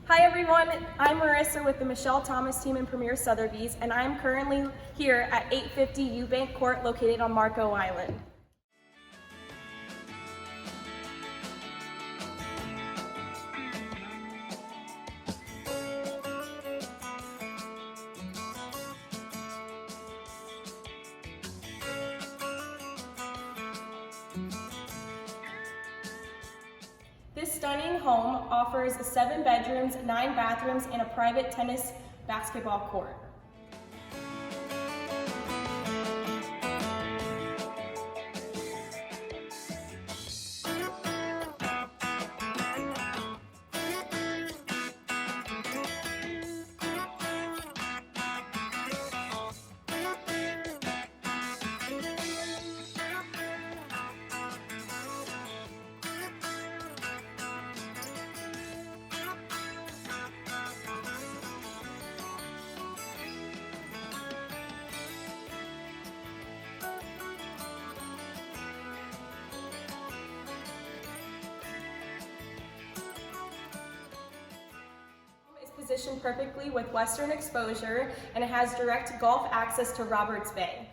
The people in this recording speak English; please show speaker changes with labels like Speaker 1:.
Speaker 1: Hi everyone, I'm Marissa with the Michelle Thomas team in Premier Sotheby's, and I'm currently here at 850 Eubank Court located on Marco Island. This stunning home offers 7 bedrooms, 9 bathrooms, and a private tennis basketball court. Positioned perfectly with western exposure, and it has direct Gulf access to Roberts Bay.